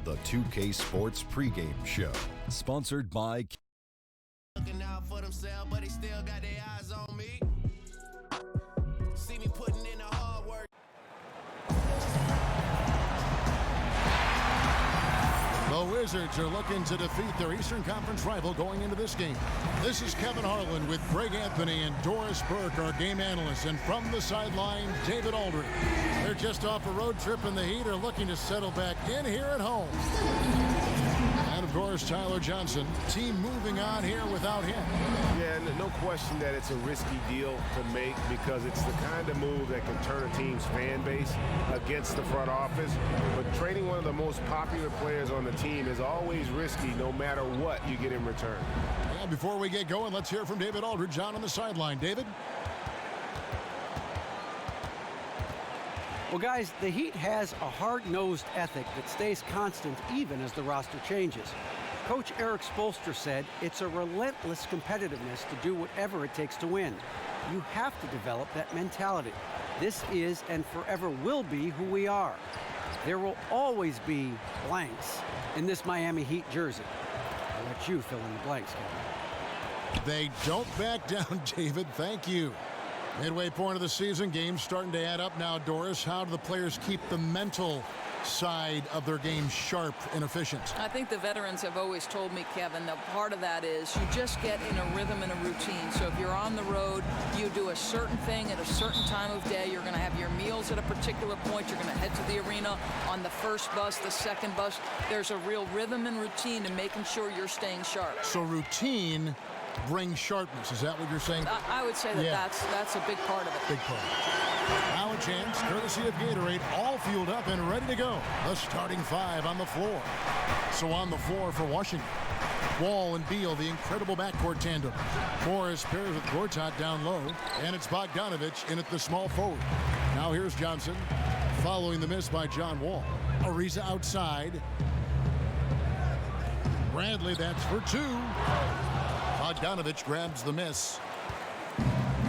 The 2K Sports pregame show, sponsored by Looking out for themselves, but they still got their eyes on me. See me putting in the hard work. The Wizards are looking to defeat their Eastern Conference rival going into this game. This is Kevin Harlan with Greg Anthony and Doris Burke, our game analysts. And from the sideline, David Aldridge. They're just off a road trip in the Heat, are looking to settle back in here at home. And, of course, Tyler Johnson, team moving on here without him. Yeah, no question that it's a risky deal to make because it's the kind of move that can turn a team's fan base against the front office. But trading one of the most popular players on the team is always risky no matter what you get in return. Yeah, before we get going, let's hear from David Aldridge on the sideline. David? Well, guys, the Heat has a hard-nosed ethic that stays constant even as the roster changes. Coach Eric Spoelstra said it's a relentless competitiveness to do whatever it takes to win. You have to develop that mentality. This is and forever will be who we are. There will always be blanks in this Miami Heat jersey. I'll let you fill in the blanks, Kevin. They don't back down, David. Thank you. Midway point of the season, games starting to add up now. Doris, how do the players keep the mental side of their game sharp and efficient? I think the veterans have always told me, Kevin, that part of that is you just get in a rhythm and a routine. So if you're on the road, you do a certain thing at a certain time of day. You're going to have your meals at a particular point. You're going to head to the arena on the first bus, the second bus. There's a real rhythm and routine in making sure you're staying sharp. So routine brings sharpness. Is that what you're saying? I would say that that's a big part of it. Big part. Now a chance, courtesy of Gatorade, all fueled up and ready to go. The starting five on the floor. So on the floor for Washington, Wall and Beal, the incredible backcourt tandem. Morris pairs with Gortat down low, and it's Bogdanovich in at the small forward. Now here's Johnson, following the miss by John Wall. Ariza outside. Bradley, that's for two. Bogdanovich grabs the miss.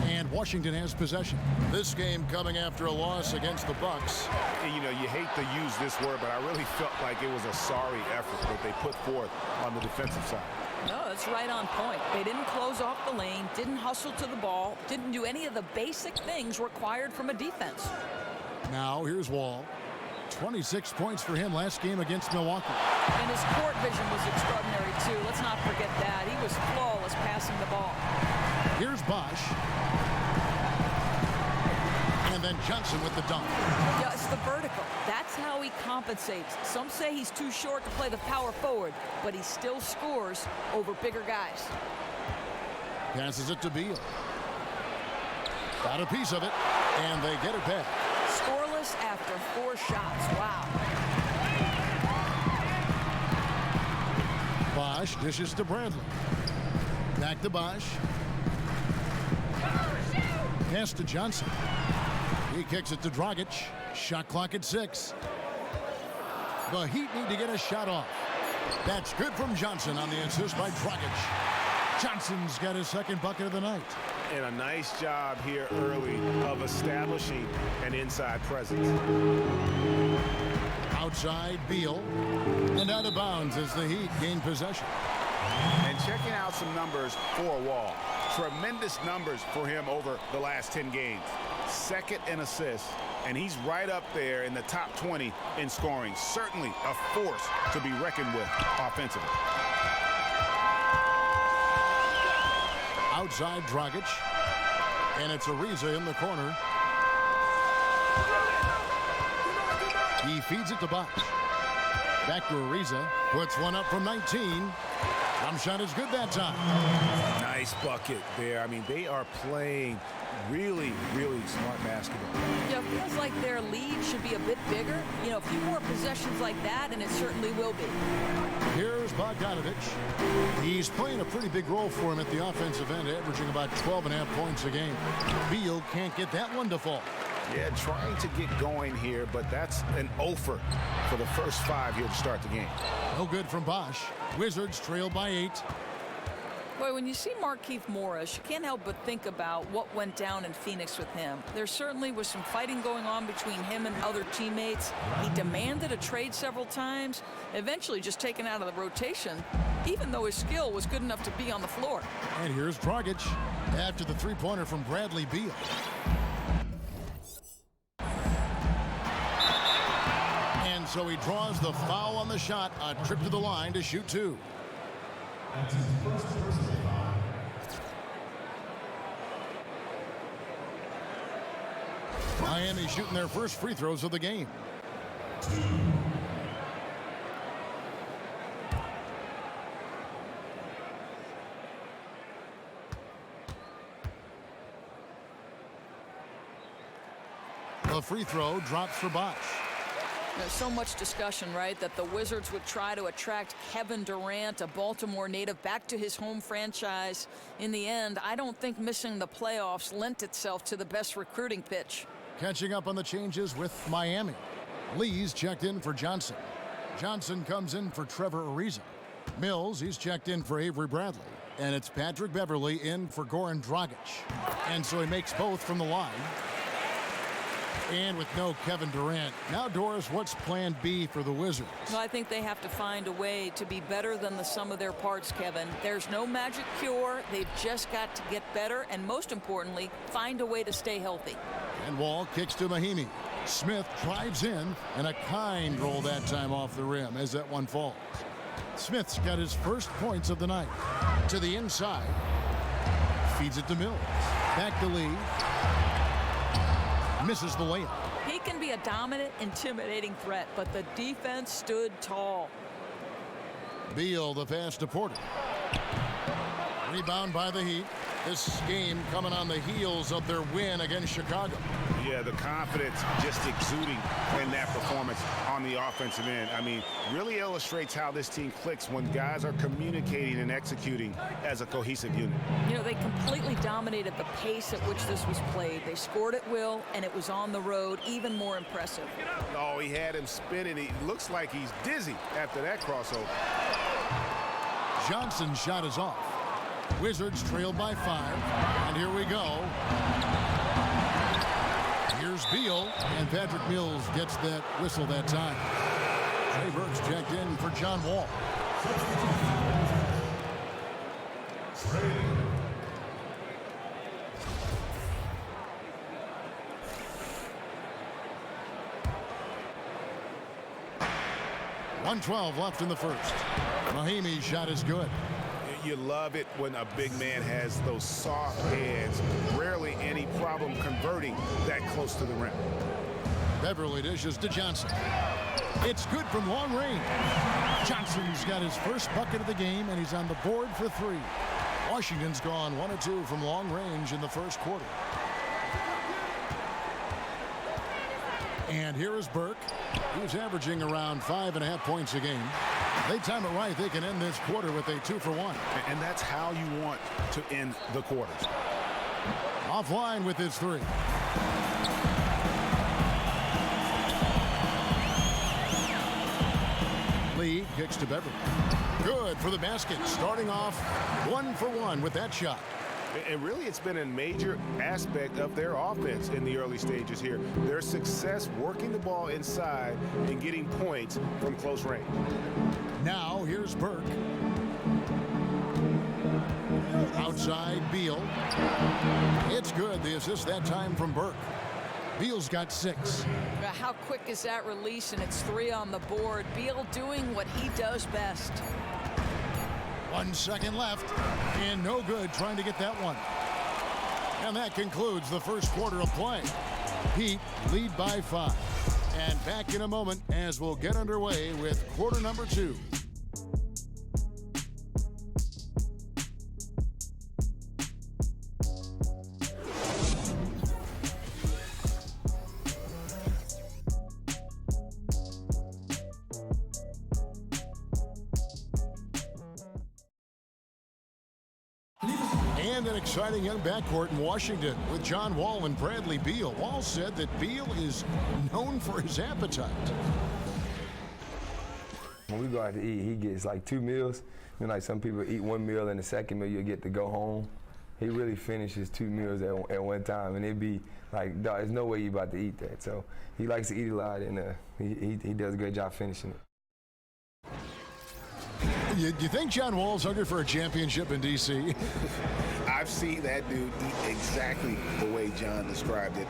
And Washington has possession. This game coming after a loss against the Bucks. You know, you hate to use this word, but I really felt like it was a sorry effort that they put forth on the defensive side. No, that's right on point. They didn't close off the lane, didn't hustle to the ball, didn't do any of the basic things required from a defense. Now here's Wall. 26 points for him last game against Milwaukee. And his court vision was extraordinary, too. Let's not forget that. He was flawless passing the ball. Here's Bosch. And then Johnson with the dunk. Yeah, it's the vertical. That's how he compensates. Some say he's too short to play the power forward, but he still scores over bigger guys. Passes it to Beal. Got a piece of it, and they get it back. Scoreless after 4 shots. Wow. Bosch dishes to Bradley. Back to Bosch. Pass to Johnson. He kicks it to Dragic. Shot clock at 6. The Heat need to get a shot off. That's good from Johnson on the assist by Dragic. Johnson's got his second bucket of the night. And a nice job here early of establishing an inside presence. Outside, Beal. And out of bounds as the Heat gain possession. And checking out some numbers for Wall. Tremendous numbers for him over the last 10 games. Second in assists, and he's right up there in the top 20 in scoring. Certainly a force to be reckoned with offensively. Outside, Dragic. And it's Ariza in the corner. He feeds it to Bosch. Back to Ariza. Puts one up from 19. Jump shot is good that time. Nice bucket there. I mean, they are playing really, really smart basketball. Yeah, it feels like their lead should be a bit bigger. You know, a few more possessions like that, and it certainly will be. Here's Bogdanovich. He's playing a pretty big role for him at the offensive end, averaging about 12.5 points a game. Beal can't get that one to fall. Yeah, trying to get going here, but that's an offer for the first 5 here to start the game. No good from Bosch. Wizards trail by 8. Boy, when you see Markieff Morris, you can't help but think about what went down in Phoenix with him. There certainly was some fighting going on between him and other teammates. He demanded a trade several times, eventually just taken out of the rotation, even though his skill was good enough to be on the floor. And here's Dragic after the three-pointer from Bradley Beal. And so he draws the foul on the shot, a trip to the line to shoot two. That's his first personal foul. Miami shooting their first free throws of the game. The free throw drops for Bosch. There's so much discussion, right, that the Wizards would try to attract Kevin Durant, a Baltimore native, back to his home franchise. In the end, I don't think missing the playoffs lent itself to the best recruiting pitch. Catching up on the changes with Miami. Lee's checked in for Johnson. Johnson comes in for Trevor Ariza. Mills, he's checked in for Avery Bradley. And it's Patrick Beverley in for Goran Dragic. And so he makes both from the line. And with no Kevin Durant. Now, Doris, what's plan B for the Wizards? Well, I think they have to find a way to be better than the sum of their parts, Kevin. There's no magic cure. They've just got to get better and, most importantly, find a way to stay healthy. And Wall kicks to Mahinmi. Smith drives in, and a kind roll that time off the rim as that one falls. Smith's got his first points of the night. To the inside. Feeds it to Mills. Back to Lee. Misses the layup. He can be a dominant, intimidating threat, but the defense stood tall. Beal, the pass to Porter. Rebound by the Heat. This game coming on the heels of their win against Chicago. Yeah, the confidence just exuding in that performance on the offensive end. I mean, really illustrates how this team clicks when guys are communicating and executing as a cohesive unit. You know, they completely dominated the pace at which this was played. They scored at will, and it was on the road. Even more impressive. Oh, he had him spinning. He looks like he's dizzy after that crossover. Johnson's shot is off. Wizards trailed by 5. And here we go. Here's Beal, and Patrick Mills gets that whistle that time. Trey Burke's checked in for John Wall. .112 left in the first. Mahinmi's shot is good. You love it when a big man has those soft hands. Rarely any problem converting that close to the rim. Beverly dishes to Johnson. It's good from long range. Johnson's got his first bucket of the game, and he's on the board for 3. Washington's gone 1 of 2 from long range in the first quarter. And here is Burke. He's averaging around 5.5 points a game. They time it right, they can end this quarter with a 2-for-1. And that's how you want to end the quarters. Offline with his 3. Lee kicks to Beverly. Good for the basket. Starting off 1-for-1 with that shot. And really, it's been a major aspect of their offense in the early stages here. Their success working the ball inside and getting points from close range. Now, here's Burke. Outside, Beal. It's good. The assist that time from Burke. Beal's got 6. How quick is that release? And it's 3 on the board. Beal doing what he does best. 1 second left, and no good trying to get that one. And that concludes the first quarter of play. Heat lead by 5. And back in a moment as we'll get underway with quarter number 2. And an exciting young backcourt in Washington with John Wall and Bradley Beal. Wall said that Beal is known for his appetite. When we go out to eat, he gets like 2 meals. You know, like some people eat 1 meal and the second meal you get to go home. He really finishes 2 meals at one time, and it'd be like, dog, there's no way you about to eat that. So he likes to eat a lot, and he does a great job finishing it. You think John Wall's hungry for a championship in D.C.? I've seen that dude eat exactly the way John described it,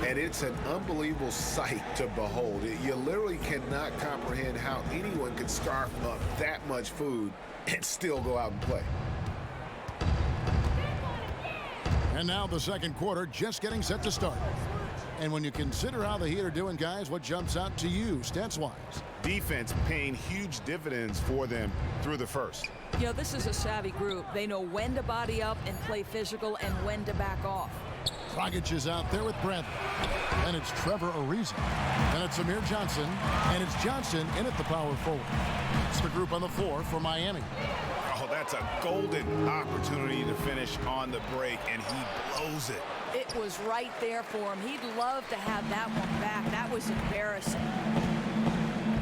and it's an unbelievable sight to behold. You literally cannot comprehend how anyone could scarf up that much food and still go out and play. And now the second quarter just getting set to start. And when you consider how the Heat are doing, guys, what jumps out to you stats-wise? Defense paying huge dividends for them through the first. You know, this is a savvy group. They know when to body up and play physical and when to back off. Dragic is out there with Bradley. And it's Trevor Ariza. And it's Amir Johnson. And it's Johnson in at the power forward. It's the group on the floor for Miami. Oh, that's a golden opportunity to finish on the break, and he blows it. It was right there for him. He'd love to have that one back. That was embarrassing.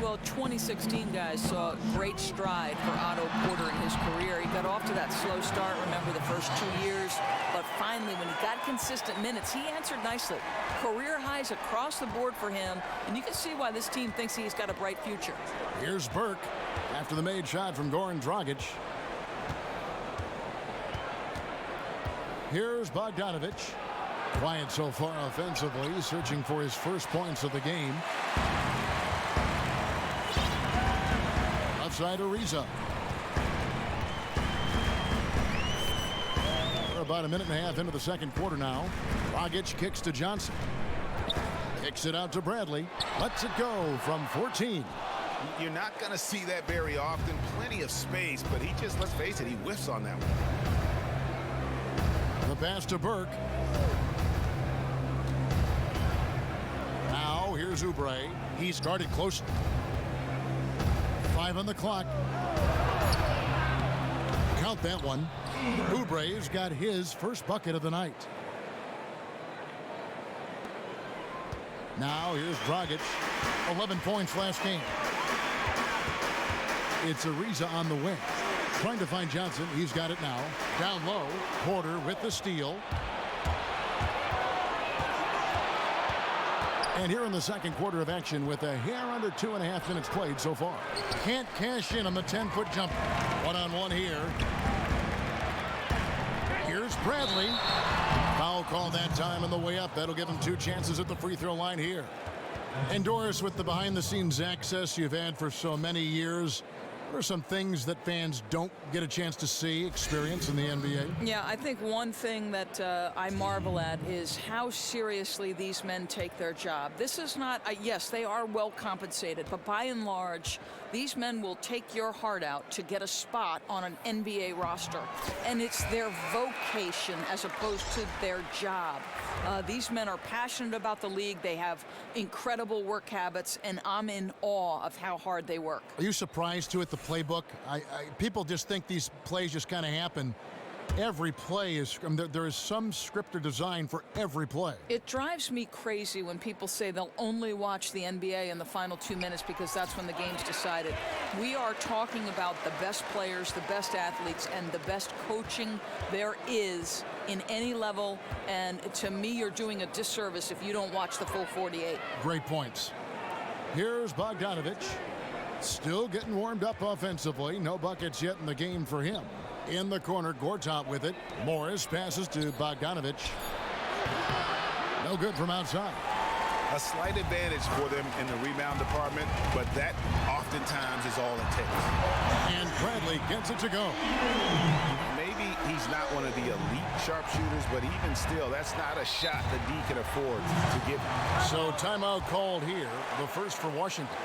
Well, 2016 guys saw great stride for Otto Porter in his career. He got off to that slow start, remember, the first 2 years. But finally, when he got consistent minutes, he answered nicely. Career highs across the board for him, and you can see why this team thinks he's got a bright future. Here's Burke after the made shot from Goran Dragic. Here's Bogdanovich. Quiet so far offensively, searching for his first points of the game. Outside Ariza. We're about a minute and a half into the second quarter now. Dragic kicks to Johnson. Kicks it out to Bradley. Lets it go from 14. You're not going to see that very often. Plenty of space, but he just, let's face it, he whiffs on that one. The pass to Burke. Now here's Oubre. He's guarded close. 5 on the clock. Count that one. Oubre's got his first bucket of the night. Now here's Dragic. 11 points last game. It's Ariza on the wing. Trying to find Johnson. He's got it now. Down low. Porter with the steal. And here in the second quarter of action with a hair under 2.5 minutes played so far. Can't cash in on the 10-foot jumper. One-on-one here. Here's Bradley. Foul call that time on the way up. That'll give him 2 chances at the free throw line here. And Doris, with the behind-the-scenes access you've had for so many years, what are some things that fans don't get a chance to see, experience in the NBA? Yeah, I think one thing that I marvel at is how seriously these men take their job. This is not, yes, they are well compensated, but by and large, these men will take your heart out to get a spot on an NBA roster. And it's their vocation as opposed to their job. These men are passionate about the league. They have incredible work habits, and I'm in awe of how hard they work. Are you surprised, too, at the playbook? People just think these plays just kind of happen. Every play is, there is some script or design for every play. It drives me crazy when people say they'll only watch the NBA in the final 2 minutes because that's when the game's decided. We are talking about the best players, the best athletes, and the best coaching there is in any level. And to me, you're doing a disservice if you don't watch the full 48. Great points. Here's Bogdanovich. Still getting warmed up offensively. No buckets yet in the game for him. In the corner, Gortat with it. Morris passes to Bogdanovich. No good from outside. A slight advantage for them in the rebound department, but that oftentimes is all it takes. And Bradley gets it to go. Maybe he's not one of the elite sharpshooters, but even still, that's not a shot the D can afford to give him. So timeout called here, the first for Washington.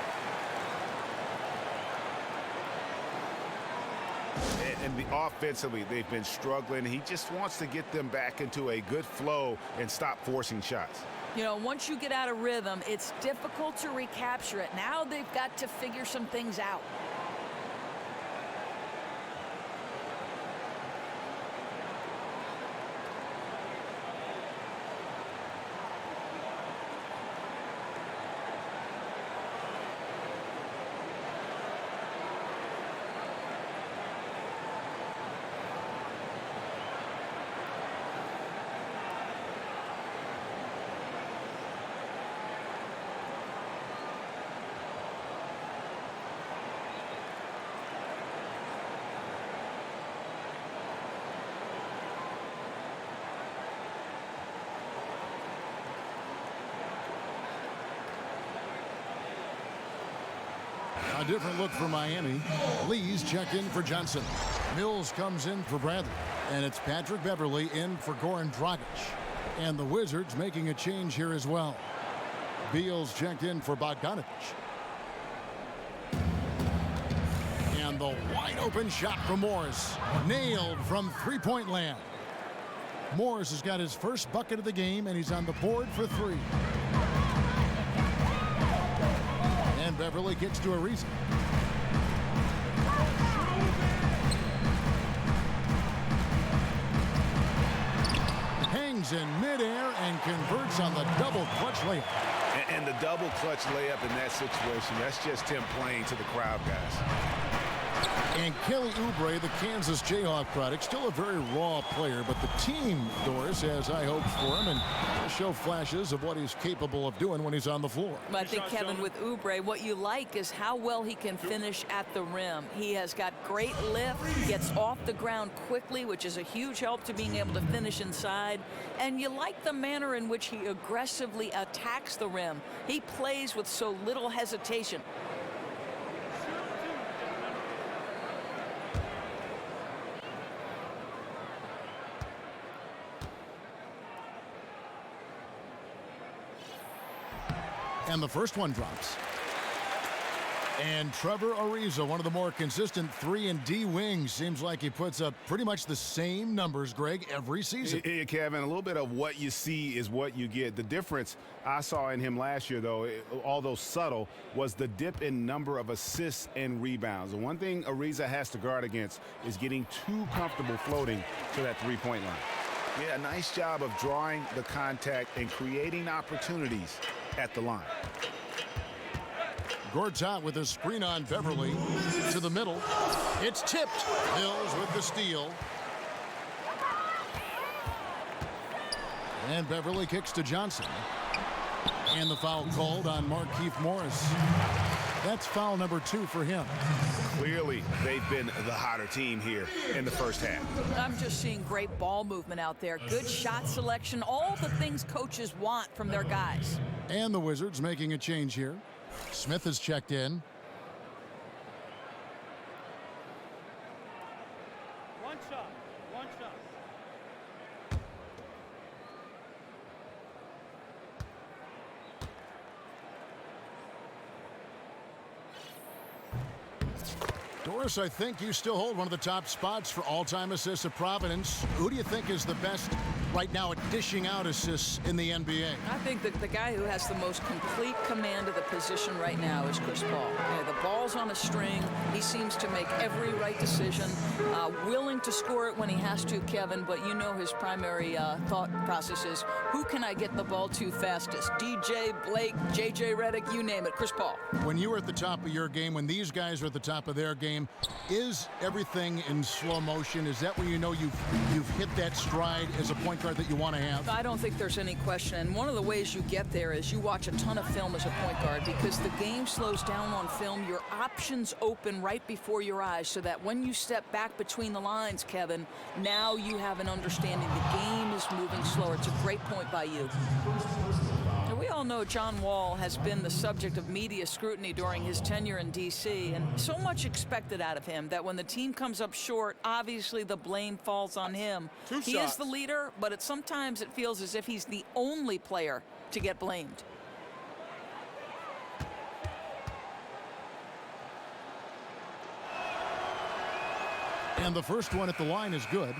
And offensively, they've been struggling. He just wants to get them back into a good flow and stop forcing shots. You know, once you get out of rhythm, it's difficult to recapture it. Now they've got to figure some things out. A different look for Miami. Lee's checked in for Johnson. Mills comes in for Bradley. And it's Patrick Beverley in for Goran Dragic. And the Wizards making a change here as well. Beal's checked in for Bogdanovic. And the wide open shot from Morris. Nailed from three-point land. Morris has got his first bucket of the game, and he's on the board for three. And Beverley gets to Ariza. Hangs in midair and converts on the double clutch layup. And the double clutch layup in that situation, that's just him playing to the crowd, guys. And Kelly Oubre, the Kansas Jayhawk product, still a very raw player, but the team, Doris, has high hopes for him and will show flashes of what he's capable of doing when he's on the floor. But I think, Kevin, with Oubre, what you like is how well he can finish at the rim. He has got great lift, gets off the ground quickly, which is a huge help to being able to finish inside. And you like the manner in which he aggressively attacks the rim. He plays with so little hesitation. And the first one drops. And Trevor Ariza, one of the more consistent 3-and-D wings, seems like he puts up pretty much the same numbers, Greg, every season. Yeah, Kevin, a little bit of what you see is what you get. The difference I saw in him last year, though, although subtle, was the dip in number of assists and rebounds. The one thing Ariza has to guard against is getting too comfortable floating to that three-point line. Yeah, a nice job of drawing the contact and creating opportunities at the line. Gortat with a screen on Beverley to the middle. It's tipped. Mills with the steal. And Beverley kicks to Johnson. And the foul called on Markieff Morris. That's foul number 2 for him. Clearly, they've been the hotter team here in the first half. I'm just seeing great ball movement out there. Good shot selection, all the things coaches want from their guys. And the Wizards making a change here. Smith has checked in. One shot. Doris, I think you still hold one of the top spots for all-time assists at Providence. Who do you think is the best right now at dishing out assists in the NBA? I think that the guy who has the most complete command of the position right now is Chris Paul. The ball's on a string. He seems to make every right decision, willing to score it when he has to, Kevin, but you know his primary thought process is, who can I get the ball to fastest? DJ, Blake, JJ Redick, you name it, Chris Paul. When you were at the top of your game, when these guys are at the top of their game, is everything in slow motion? Is that when you know you've hit that stride as a point guard that you want to have? I don't think there's any question. And one of the ways you get there is you watch a ton of film as a point guard, because the game slows down on film. Your options open right before your eyes, so that when you step back between the lines, Kevin, now you have an understanding the game is moving slower. It's a great point by you. We all know John Wall has been the subject of media scrutiny during his tenure in D.C., and so much expected out of him that when the team comes up short, obviously the blame falls on him. He is the leader, but sometimes it feels as if he's the only player to get blamed. And the first one at the line is good.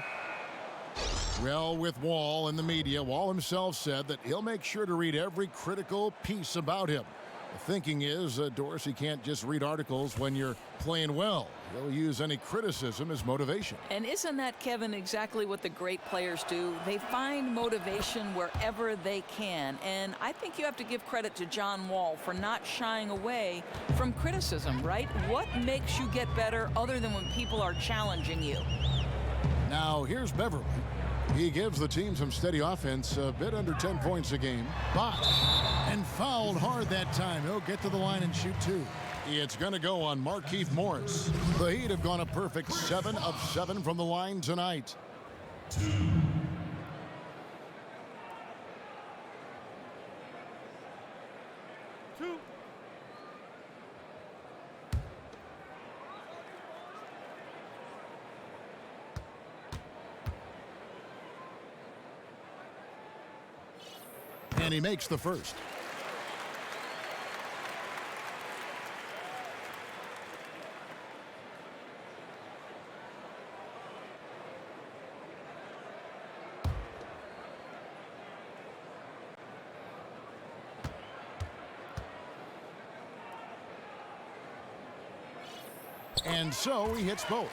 Well, with Wall and the media, Wall himself said that he'll make sure to read every critical piece about him. The thinking is, Doris, he can't just read articles when you're playing well. He'll use any criticism as motivation. And isn't that, Kevin, exactly what the great players do? They find motivation wherever they can. And I think you have to give credit to John Wall for not shying away from criticism, right? What makes you get better other than when people are challenging you? Now, here's Beverley. He gives the team some steady offense, a bit under 10 points a game. Botched and fouled hard that time. He'll get to the line and shoot 2. It's going to go on Markieff Morris. The Heat have gone a perfect 7 of 7 from the line tonight. 2. And he makes the first. And so he hits both.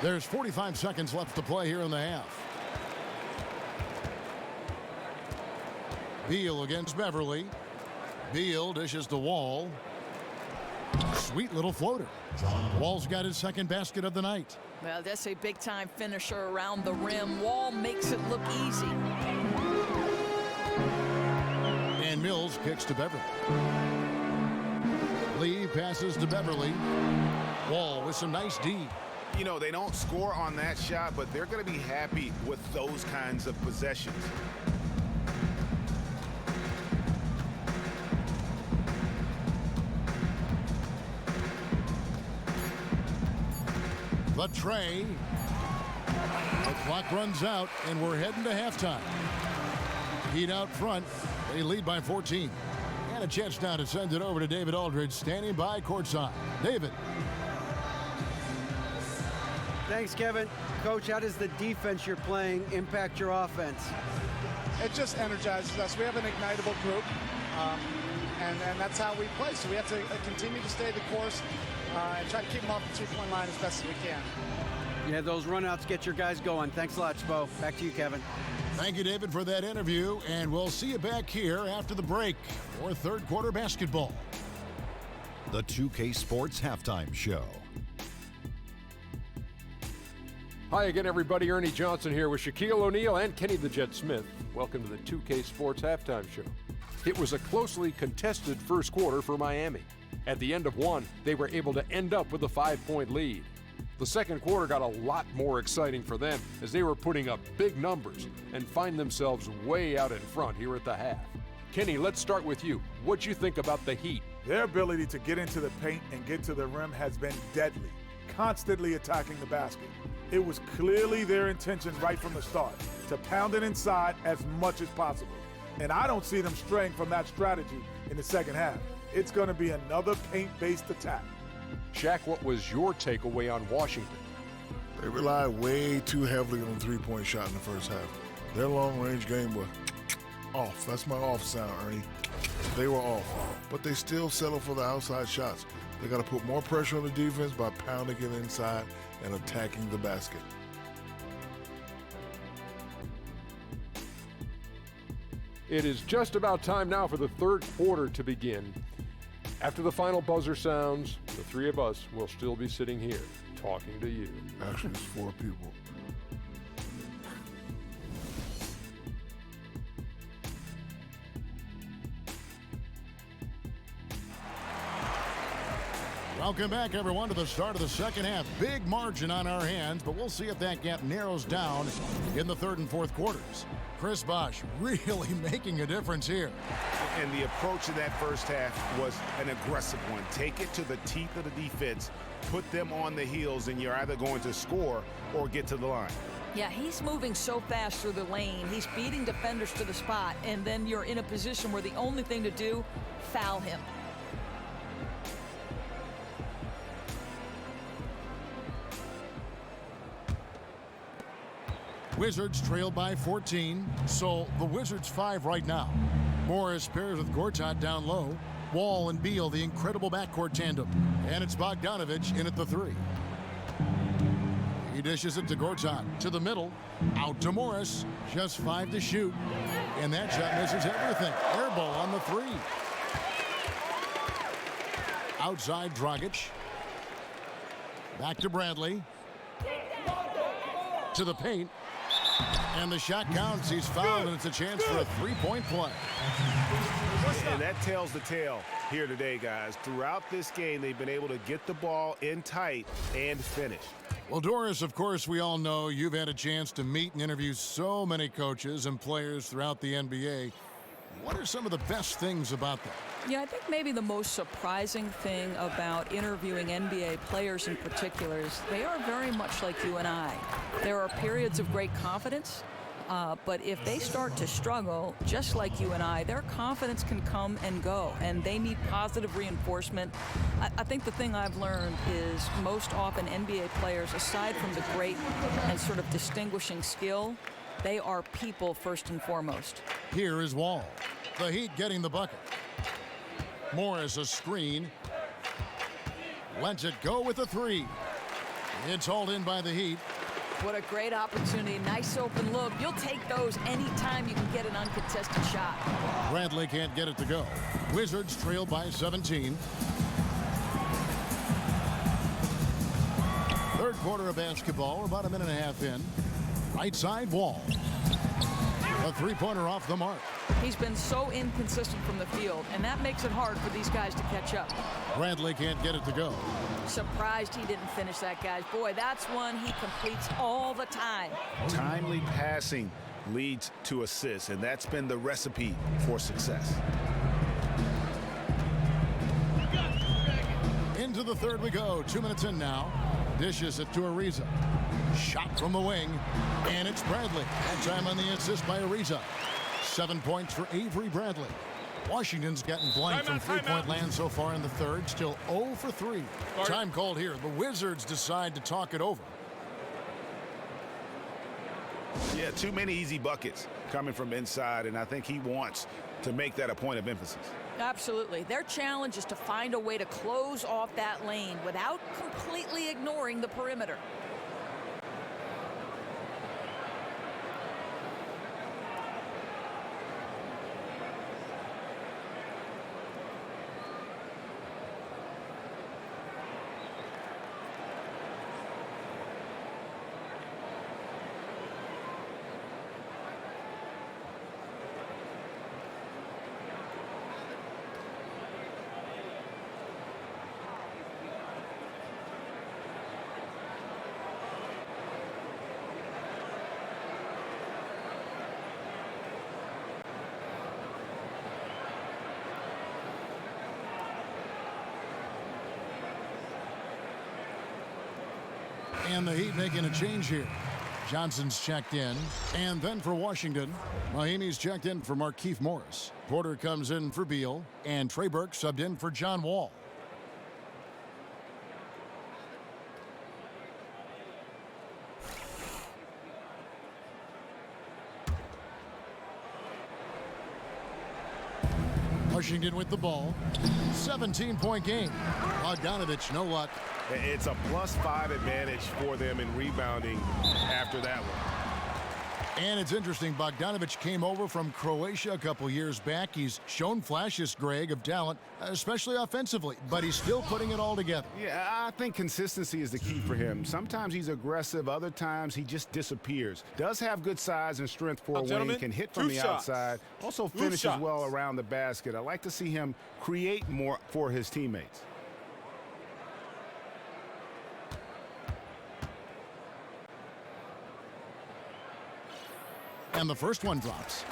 There's 45 seconds left to play here in the half. Beal against Beverly. Beal dishes to Wall. Sweet little floater. Wall's got his second basket of the night. Well, that's a big-time finisher around the rim. Wall makes it look easy. And Mills kicks to Beverly. Lee passes to Beverly. Wall with some nice D. You know, they don't score on that shot, but they're going to be happy with those kinds of possessions. The tray. The clock runs out, and we're heading to halftime. Heat out front. They lead by 14. And a chance now to send it over to David Aldridge, standing by courtside. David. Thanks, Kevin. Coach, how does the defense you're playing impact your offense? It just energizes us. We have an ignitable group, and that's how we play. So we have to continue to stay the course and try to keep them off the two-point line as best as we can. Yeah, those runouts get your guys going. Thanks a lot, Spo. Back to you, Kevin. Thank you, David, for that interview, and we'll see you back here after the break for third quarter basketball. The 2K Sports Halftime Show. Hi again, everybody. Ernie Johnson here with Shaquille O'Neal and Kenny the Jet Smith. Welcome to the 2K Sports Halftime Show. It was a closely contested first quarter for Miami. At the end of one, they were able to end up with a 5-point lead. The second quarter got a lot more exciting for them as they were putting up big numbers and find themselves way out in front here at the half. Kenny, let's start with you. What'd you think about the Heat? Their ability to get into the paint and get to the rim has been deadly, constantly attacking the basket. It was clearly their intention right from the start to pound it inside as much as possible. And I don't see them straying from that strategy in the second half. It's going to be another paint-based attack. Shaq, what was your takeaway on Washington? They relied way too heavily on the three-point shot in the first half. Their long-range game was off. That's my off sound, Ernie. They were off. But they still settle for the outside shots. They got to put more pressure on the defense by pounding it inside and attacking the basket. It is just about time now for the third quarter to begin. After the final buzzer sounds, the three of us will still be sitting here talking to you. Actually, it's 4 people. Welcome back, everyone, to the start of the second half. Big margin on our hands, but we'll see if that gap narrows down in the third and fourth quarters. Chris Bosh really making a difference here. And the approach in that first half was an aggressive one. Take it to the teeth of the defense, put them on the heels, and you're either going to score or get to the line. Yeah, he's moving so fast through the lane. He's beating defenders to the spot, and then you're in a position where the only thing to do, foul him. Wizards trail by 14, so the Wizards 5 right now. Morris pairs with Gortat down low. Wall and Beal, the incredible backcourt tandem. And it's Bogdanovich in at the 3. He dishes it to Gortat, to the middle, out to Morris. Just 5 to shoot. And that shot misses everything. Air ball on the 3. Outside Dragic. Back to Bradley. To the paint. And the shot counts. He's fouled, and it's a chance for a three-point play. And that tells the tale here today, guys. Throughout this game, they've been able to get the ball in tight and finish. Well, Doris, of course, we all know you've had a chance to meet and interview so many coaches and players throughout the NBA. What are some of the best things about that? Yeah, I think maybe the most surprising thing about interviewing NBA players in particular is they are very much like you and I. There are periods of great confidence, But if they start to struggle, just like you and I, their confidence can come and go, and they need positive reinforcement. I think the thing I've learned is most often NBA players, aside from the great and sort of distinguishing skill, they are people first and foremost. Here is Wall. The Heat getting the bucket. Morris a screen. Lets it go with a three. It's hauled in by the Heat. What a great opportunity. Nice open look. You'll take those anytime you can get an uncontested shot. Bradley can't get it to go. Wizards trail by 17. Third quarter of basketball, about a minute and a half in. Right side, Wall. A three-pointer off the mark. He's been so inconsistent from the field, and that makes it hard for these guys to catch up. Bradley can't get it to go. Surprised he didn't finish that, guys. Boy, that's one he completes all the time. Timely passing leads to assists, and that's been the recipe for success. Into the third we go. 2 minutes in now. Dishes it to Ariza. Shot from the wing, and it's Bradley. That time on the assist by Ariza. 7 points for Avery Bradley. Washington's getting blank from three-point land so far in the third. Still 0 for 3. Time called here. The Wizards decide to talk it over. Yeah, too many easy buckets coming from inside, and I think he wants to make that a point of emphasis. Absolutely. Their challenge is to find a way to close off that lane without completely ignoring the perimeter. And the Heat making a change here. Johnson's checked in. And then for Washington, Miami's checked in for Markieff Morris. Porter comes in for Beal. And Trey Burke subbed in for John Wall. Washington with the ball. 17-point game. Bogdanovich, no luck. It's a +5 advantage for them in rebounding after that one. And it's interesting, Bogdanovich came over from Croatia a couple years back. He's shown flashes, Greg, of talent, especially offensively, but he's still putting it all together. Yeah, I think consistency is the key for him. Sometimes he's aggressive, other times he just disappears. Does have good size and strength for a wing, can hit from the outside, also finishes well around the basket. I like to see him create more for his teammates. And the first one drops.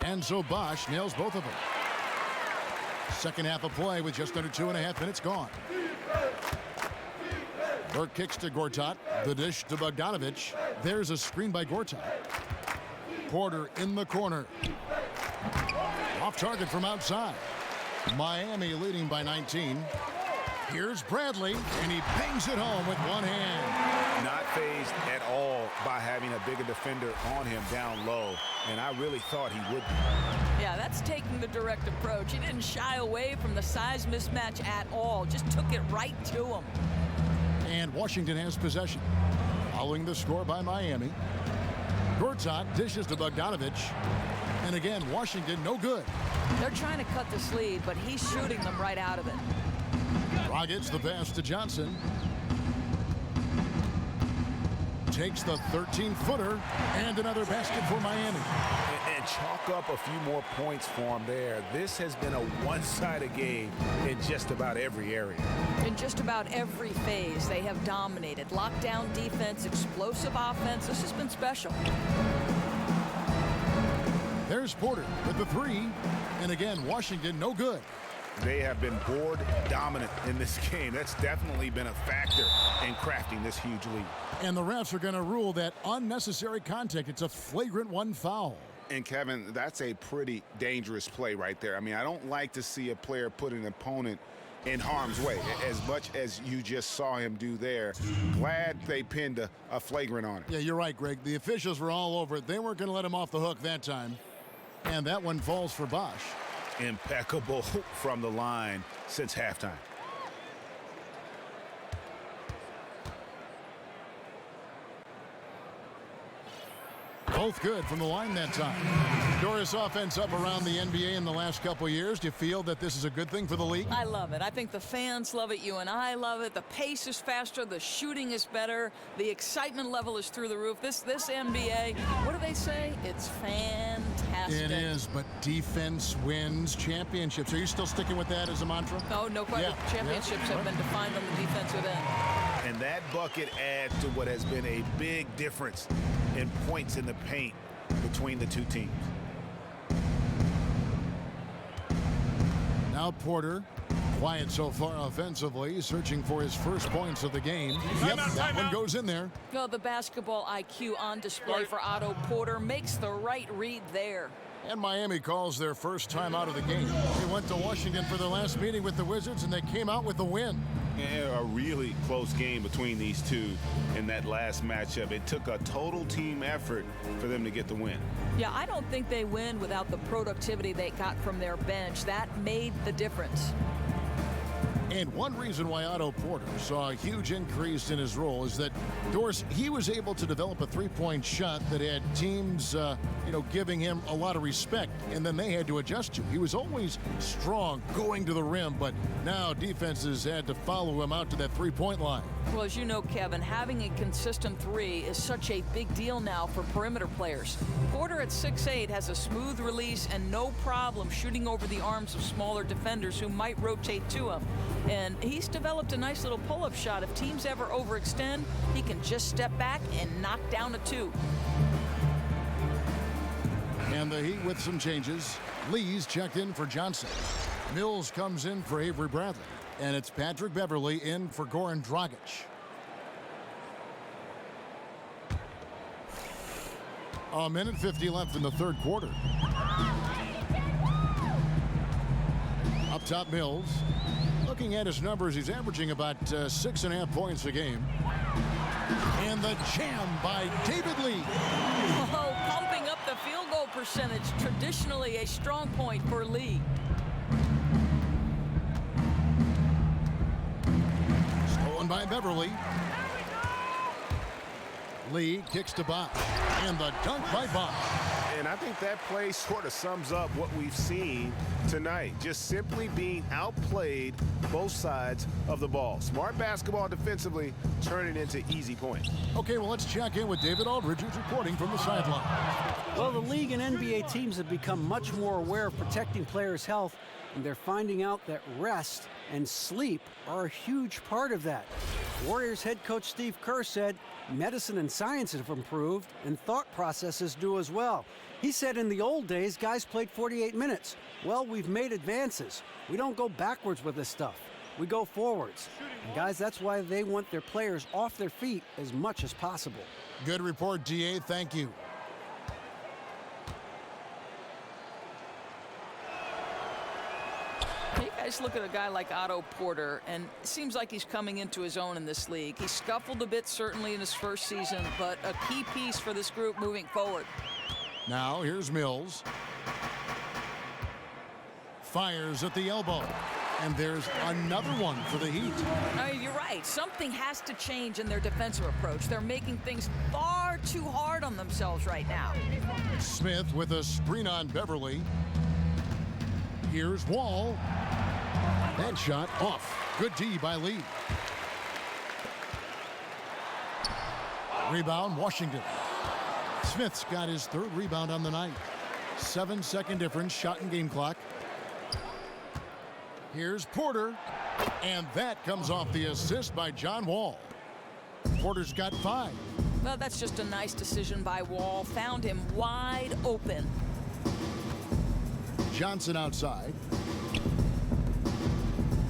And so Bosch nails both of them. Second half of play with just under 2.5 minutes gone. Burke kicks to Gortat. The dish to Bogdanovich. There's a screen by Gortat. Porter in the corner. Off target from outside. Miami leading by 19. Here's Bradley, and he bangs it home with one hand. Not fazed at all by having a bigger defender on him down low, and I really thought he would be. Yeah, that's taking the direct approach. He didn't shy away from the size mismatch at all. Just took it right to him. And Washington has possession. Following the score by Miami. Gortat dishes to Bogdanovich. And again, Washington no good. They're trying to cut this lead, but he's shooting them right out of it. Dragic's the pass to Johnson. Takes the 13-footer and another basket for Miami. And chalk up a few more points for them there. This has been a one-sided game in just about every area. In just about every phase, they have dominated. Lockdown defense, explosive offense. This has been special. There's Porter with the three. And again, Washington no good. They have been board dominant in this game. That's definitely been a factor in crafting this huge lead. And the refs are going to rule that unnecessary contact. It's a flagrant one foul. And Kevin, that's a pretty dangerous play right there. I mean, I don't like to see a player put an opponent in harm's way as much as you just saw him do there. Glad they pinned a flagrant on it. Yeah, you're right, Greg. The officials were all over it. They weren't going to let him off the hook that time. And that one falls for Bosch. Impeccable from the line since halftime. Both good from the line that time. Doris, offense up around the NBA in the last couple years. Do you feel that this is a good thing for the league? I love it. I think the fans love it. You and I love it. The pace is faster. The shooting is better. The excitement level is through the roof. This NBA, what do they say? It's fantastic. It is, but defense wins championships. Are you still sticking with that as a mantra? Oh, no question. Yeah. Championships have been defined on the defensive end. And that bucket adds to what has been a big difference in points in the paint between the two teams. Now Porter, quiet so far offensively, searching for his first points of the game. That one goes in there. Well, the basketball IQ on display for Otto Porter makes the right read there. And Miami calls their first time out of the game. They went to Washington for their last meeting with the Wizards, and they came out with a win. Yeah, a really close game between these two in that last matchup. It took a total team effort for them to get the win. Yeah, I don't think they win without the productivity they got from their bench. That made the difference. And one reason why Otto Porter saw a huge increase in his role is that, Doris, he was able to develop a three-point shot that had teams, giving him a lot of respect, and then they had to adjust to. He was always strong going to the rim, but now defenses had to follow him out to that three-point line. Well, as you know, Kevin, having a consistent three is such a big deal now for perimeter players. Porter at 6'8" has a smooth release and no problem shooting over the arms of smaller defenders who might rotate to him. And he's developed a nice little pull-up shot. If teams ever overextend, he can just step back and knock down a two. And the Heat with some changes. Lee's checked in for Johnson. Mills comes in for Avery Bradley. And it's Patrick Beverley in for Goran Dragic. A minute 50 left in the third quarter. Up top, Mills. Looking at his numbers, he's averaging about 6.5 points a game. And the jam by David Lee. Oh, pumping up the field goal percentage. Traditionally a strong point for Lee. Stolen by Beverly. Lee kicks to Bosch. And the dunk by Bosch. And I think that play sort of sums up what we've seen tonight. Just simply being outplayed both sides of the ball. Smart basketball defensively, turning into easy points. Okay, well, let's check in with David Aldridge, who's reporting from the sideline. Well, the league and NBA teams have become much more aware of protecting players' health, and they're finding out that rest and sleep are a huge part of that. Warriors head coach Steve Kerr said medicine and science have improved, and thought processes do as well. He said in the old days, guys played 48 minutes. Well, we've made advances. We don't go backwards with this stuff. We go forwards. And guys, that's why they want their players off their feet as much as possible. Good report, DA. Thank you. You guys look at a guy like Otto Porter, and it seems like he's coming into his own in this league. He scuffled a bit, certainly, in his first season, but a key piece for this group moving forward. Now, here's Mills. Fires at the elbow. And there's another one for the Heat. You're right. Something has to change in their defensive approach. They're making things far too hard on themselves right now. Smith with a screen on Beverly. Here's Wall. That shot off. Good D by Lee. Rebound, Washington. Smith's got his third rebound on the night. 7-second difference, shot and game clock. Here's Porter, and that comes off the assist by John Wall. Porter's got 5. Well, that's just a nice decision by Wall. Found him wide open. Johnson outside.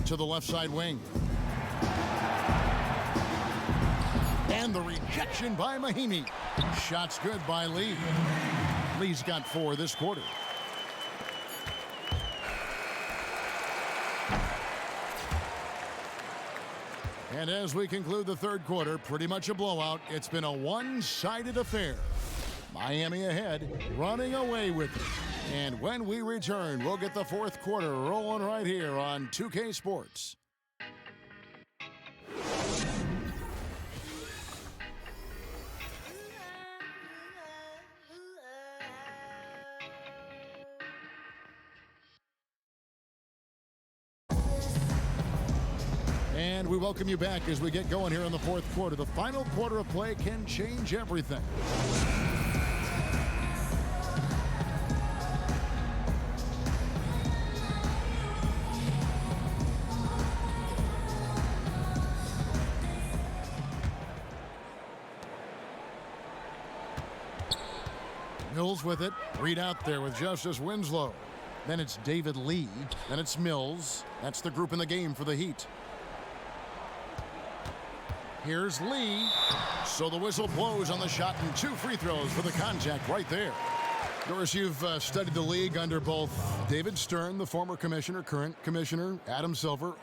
To the left side wing. And the rejection by Mahinmi. Shot's good by Lee. Lee's got 4 this quarter. And as we conclude the third quarter, pretty much a blowout. It's been a one-sided affair. Miami ahead, running away with it. And when we return, we'll get the fourth quarter rolling right here on 2K Sports. And we welcome you back as we get going here in the fourth quarter. The final quarter of play can change everything. Mills with it. Reed out there with Justice Winslow. Then it's David Lee. Then it's Mills. That's the group in the game for the Heat. Here's Lee. So the whistle blows on the shot and 2 free throws for the contact right there. Doris, you've studied the league under both David Stern, the former commissioner, current commissioner, Adam Silver.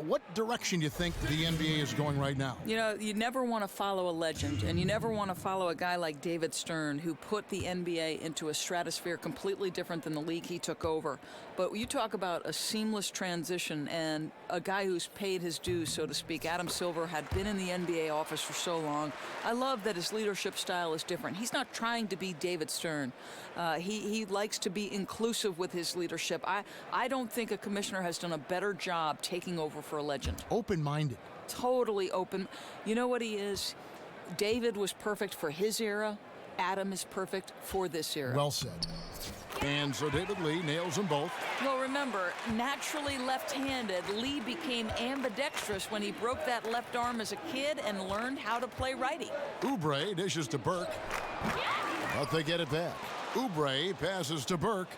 What direction do you think the NBA is going right now? You know, you never want to follow a legend, and you never want to follow a guy like David Stern, who put the NBA into a stratosphere completely different than the league he took over. But you talk about a seamless transition and a guy who's paid his dues, so to speak. Adam Silver had been in the NBA office for so long. I love that his leadership style is different. He's not trying to be David Stern. He likes to be inclusive with his leadership. I don't think a commissioner has done a better job taking over for a legend. Open-minded. Totally open. You know what he is? David was perfect for his era. Adam is perfect for this era. Well said. And so David Lee nails them both. Well, remember, naturally left-handed, Lee became ambidextrous when he broke that left arm as a kid and learned how to play righty. Oubre dishes to Burke. But they get it back. Oubre passes to Burke.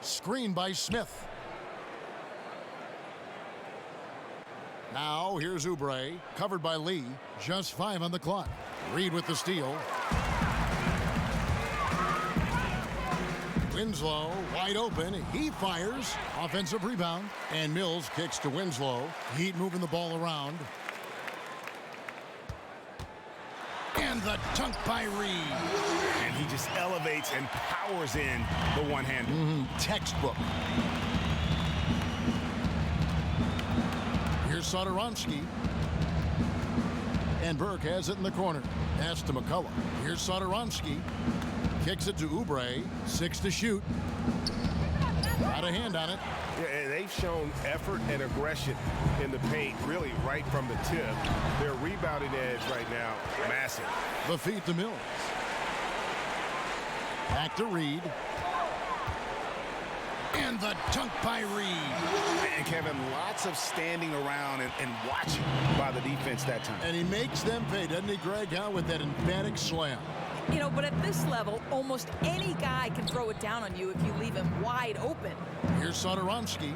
Screen by Smith. Now here's Oubre, covered by Lee. Just 5 on the clock. Reed with the steal. Winslow wide open. He fires. Offensive rebound. And Mills kicks to Winslow. Heat moving the ball around. And the dunk by Reed. And he just elevates and powers in the one-hander. Textbook. Here's Satoransky. And Burke has it in the corner. Pass to McCullough. Here's Satoransky. Kicks it to Oubre. 6 to shoot. Got a hand on it. Yeah, they've shown effort and aggression in the paint, really right from the tip. Their rebounding edge right now, massive. The feed to Mills. Back to Reed. And the dunk by Reed. And Kevin, lots of standing around and watching by the defense that time. And he makes them pay, doesn't he, Greg? How with that emphatic slam. You know, but at this level, almost any guy can throw it down on you if you leave him wide open. Here's Satoransky.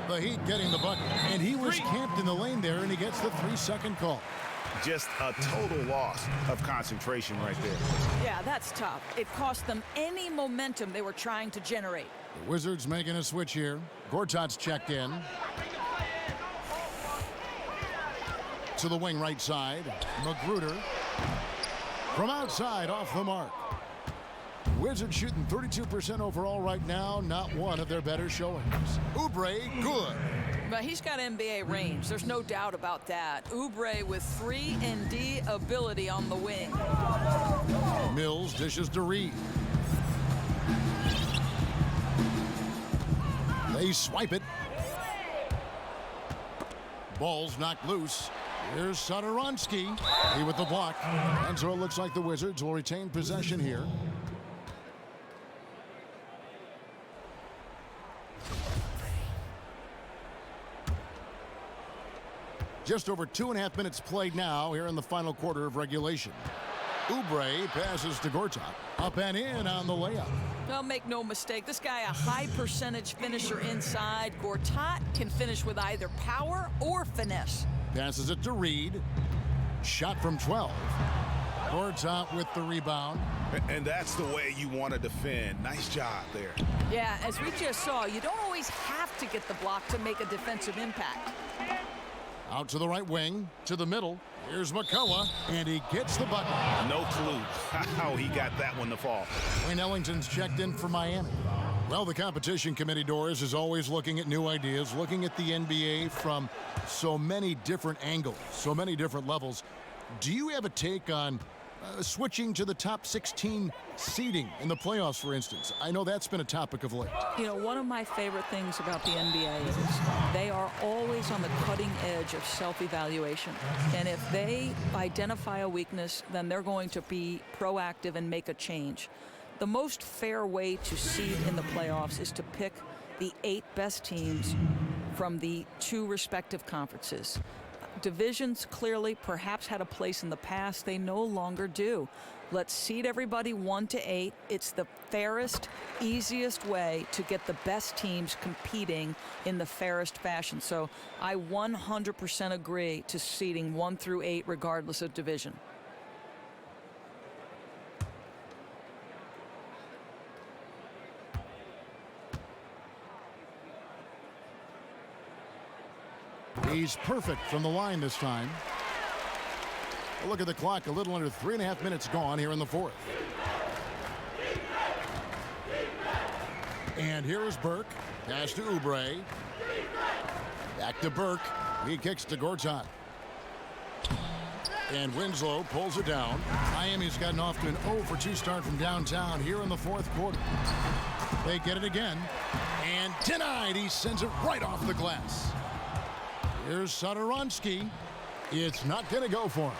The Heat getting the bucket. And he was camped in the lane there, and he gets the 3-second call. Just a total loss of concentration right there. Yeah, that's tough. It cost them any momentum they were trying to generate. The Wizards making a switch here. Gortat's checked in. To the wing right side. Magruder. From outside, off the mark. Wizards shooting 32% overall right now. Not one of their better showings. Oubre, good. But he's got NBA range. There's no doubt about that. Oubre with 3-and-D ability on the wing. Mills dishes to Reed. They swipe it. Ball's knocked loose. Here's Satoransky. He with the block. And so it looks like the Wizards will retain possession here. Just over 2.5 minutes played now here in the final quarter of regulation. Oubre passes to Gortat. Up and in on the layup. Well, make no mistake, this guy a high percentage finisher inside. Gortat can finish with either power or finesse. Passes it to Reed. Shot from 12. Gortat with the rebound. And that's the way you want to defend. Nice job there. Yeah, as we just saw, you don't always have to get the block to make a defensive impact. Out to the right wing, to the middle. Here's McCullough, and he gets the bucket. No clue how he got that one to fall. Wayne Ellington's checked in for Miami. Well, the competition committee, Doris, is always looking at new ideas, looking at the NBA from so many different angles, so many different levels. Do you have a take on switching to the top 16 seeding in the playoffs, for instance? I know that's been a topic of late. You know, one of my favorite things about the NBA is they are always on the cutting edge of self-evaluation. And if they identify a weakness, then they're going to be proactive and make a change. The most fair way to seed in the playoffs is to pick the 8 best teams from the 2 respective conferences. Divisions clearly perhaps had a place in the past. They no longer do. Let's seed everybody 1 to 8. It's the fairest, easiest way to get the best teams competing in the fairest fashion. So I 100% agree to seeding 1 through 8 regardless of division. He's perfect from the line this time. Look at the clock, a little under 3.5 minutes gone here in the fourth. And here is Burke. Pass to Oubre. Back to Burke. He kicks to Gortat. And Winslow pulls it down. Miami's gotten off to an 0-for-2 start from downtown here in the fourth quarter. They get it again. And denied. He sends it right off the glass. Here's Satoransky. It's not going to go for him.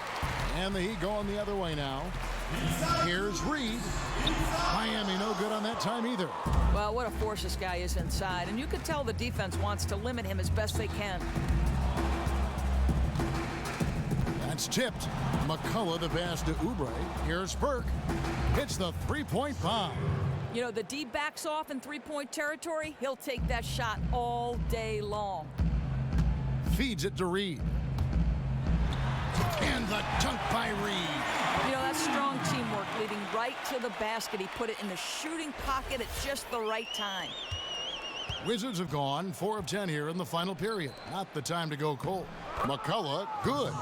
And the Heat going the other way now. Here's Reed. Miami no good on that time either. Well, what a force this guy is inside. And you could tell the defense wants to limit him as best they can. That's tipped. McCullough the pass to Oubre. Here's Burke. Hits the three-point bomb. You know, the D backs off in three-point territory. He'll take that shot all day long. Feeds it to Reed. And the dunk by Reed. You know, that's strong teamwork, leading right to the basket. He put it in the shooting pocket at just the right time. Wizards have gone 4 of 10 here in the final period. Not the time to go cold. McCullough, good.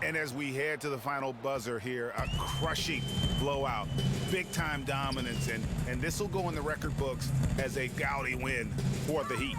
And as we head to the final buzzer here, a crushing blowout. Big-time dominance, and this will go in the record books as a gaudy win for the Heat.